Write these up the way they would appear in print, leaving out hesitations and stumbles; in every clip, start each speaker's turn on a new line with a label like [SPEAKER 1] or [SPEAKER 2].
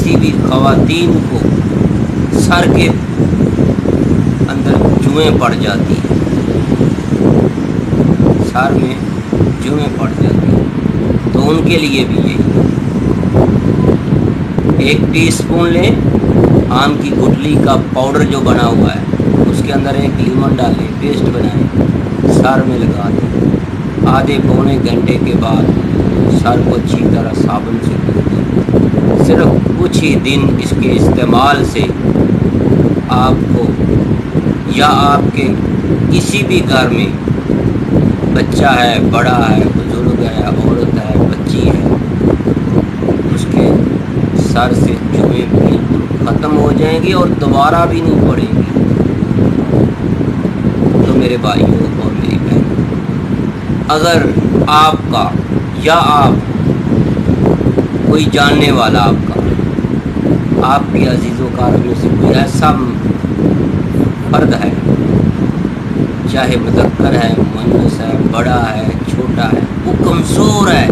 [SPEAKER 1] کسی بھی خواتین کو سر کے اندر جوئیں پڑ جاتی ہیں، سر میں جوئیں پڑ جاتی ہیں، تو ان کے لیے بھی یہی 1 ٹی اسپون لیں آم کی گٹلی کا پاؤڈر جو بنا ہوا ہے، اس کے اندر 1 لیمن ڈالیں، پیسٹ بنائیں، سر میں لگا دیں، آدھے پونے گھنٹے کے بعد سر کو اچھی طرح صابن سے دھو دیں۔ صرف کچھ ہی دن اس کے استعمال سے آپ کو یا آپ کے کسی بھی گھر میں بچہ ہے، بڑا ہے، بزرگ ہے، عورت ہے، بچی ہے، اس کے سر سے جوئیں بالکل ختم ہو جائیں گی اور دوبارہ بھی نہیں پڑیں گی۔ تو میرے بھائیوں اور میری بہن، اگر آپ کا یا آپ کوئی جاننے والا آپ کے عزیز و کاروں میں سے کوئی ایسا فرد ہے، چاہے مذکر ہے، مؤنث ہے، بڑا ہے، چھوٹا ہے، وہ کمزور ہے،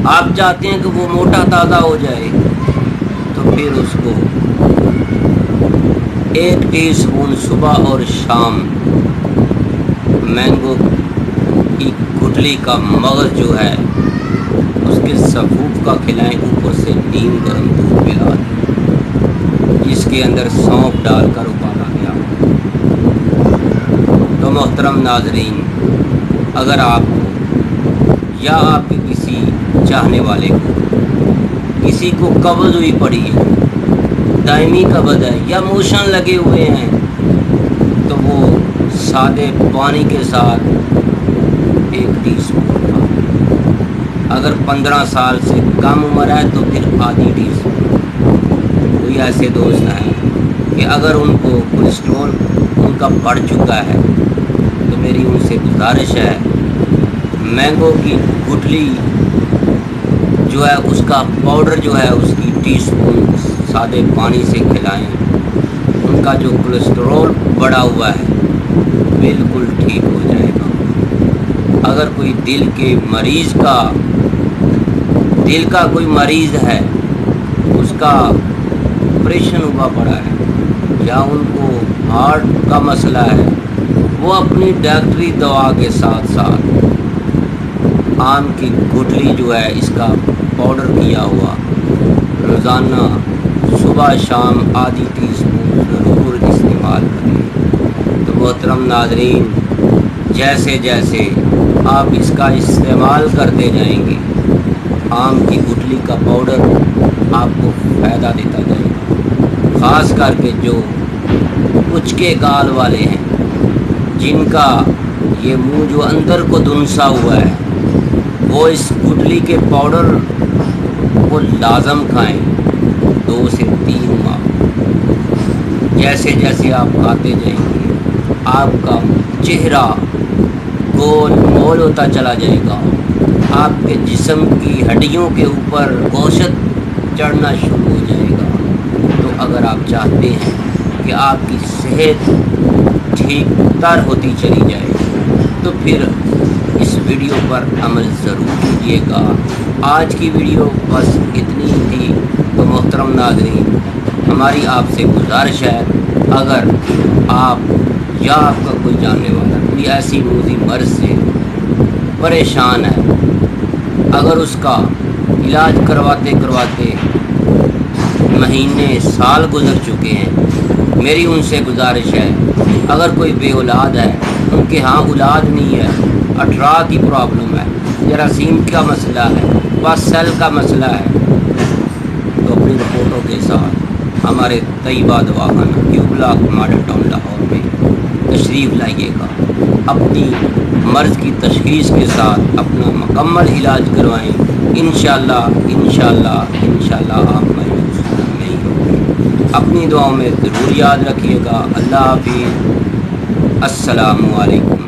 [SPEAKER 1] آپ چاہتے ہیں کہ وہ موٹا تازہ ہو جائے، تو پھر اس کو 1 ٹی اسپون صبح اور شام مینگو کی گٹلی کا مغز جو ہے اس کے سفوف کا کھلائیں، اوپر سے نیم گرم دودھ پلا دیں جس کے اندر سونف ڈال کر ابالا گیا۔ تو محترم ناظرین، اگر آپ کو یا آپ کے کسی چاہنے والے کو کسی کو قبض ہوئی پڑی ہے، دائمی قبض ہے یا موشن لگے ہوئے ہیں، تو وہ سادے پانی کے ساتھ 1 ٹی اسپون کا، اگر 15 سال سے کم عمر ہے تو پھر آدھی ٹی اسپون۔ کوئی ایسے دوست ہیں کہ اگر ان کو کولیسٹرول ان کا بڑھ چکا ہے تو میری ان سے گزارش ہے، مینگو کی گٹلی جو ہے اس کا پاؤڈر جو ہے اس کی ٹی اسپون سادے پانی سے کھلائیں، ان کا جو کولیسٹرول بڑھا ہوا ہے بالکل ٹھیک ہو جائے گا۔ اگر کوئی دل کا کوئی مریض ہے، اس کا آپریشن ہوا پڑا ہے یا ان کو ہارٹ کا مسئلہ ہے، وہ اپنی ڈاکٹری دوا کے ساتھ ساتھ آم کی گٹلی جو ہے اس کا پاؤڈر کیا ہوا روزانہ صبح شام آدھی ٹی اسپون ضرور استعمال کریں۔ تو محترم ناظرین، جیسے جیسے آپ اس کا استعمال کرتے جائیں گے، آم کی گٹلی کا پاؤڈر آپ کو فائدہ دیتا جائے گا۔ خاص کر کے جو کچھ کے گال والے ہیں، جن کا یہ منہ جو اندر کو دھنسا ہوا ہے، وہ اس گٹلی کے پاؤڈر کو لازم کھائیں 2 سے 3 ماہ۔ جیسے جیسے آپ کھاتے جائیں گے، آپ کا چہرہ گول مول ہوتا چلا جائے گا، آپ کے جسم کی ہڈیوں کے اوپر گوشت چڑھنا شروع ہو جائے گا۔ تو اگر آپ چاہتے ہیں کہ آپ کی صحت ٹھیک تر ہوتی چلی جائے تو پھر اس ویڈیو پر عمل ضرور کیجیے گا۔ آج کی ویڈیو بس اتنی ہی تھی۔ تو محترم ناظرین، ہماری آپ سے گزارش ہے، اگر آپ یا آپ کا کوئی جاننے والا کوئی ایسی موذی مرض سے پریشان ہے، اگر اس کا علاج کرواتے کرواتے مہینے سال گزر چکے ہیں، میری ان سے گزارش ہے، اگر کوئی بے اولاد ہے، ان کے ہاں اولاد نہیں ہے، اٹھرا کی پرابلم ہے، جراثیم کا مسئلہ ہے، بس سیل کا مسئلہ ہے، تو اپنی رپورٹوں کے ساتھ ہمارے طیبہ دواخانہ کیو بلاک ماڈل ٹاؤن لاہور میں تشریف لائیے گا۔ اپنی مرض کی تشخیص کے ساتھ اپنا مکمل علاج کروائیں، انشاءاللہ آپ مایوس نہیں ہوں گے۔ اپنی دعاؤں میں ضرور یاد رکھیے گا۔ اللہ حافظ، السلام علیکم۔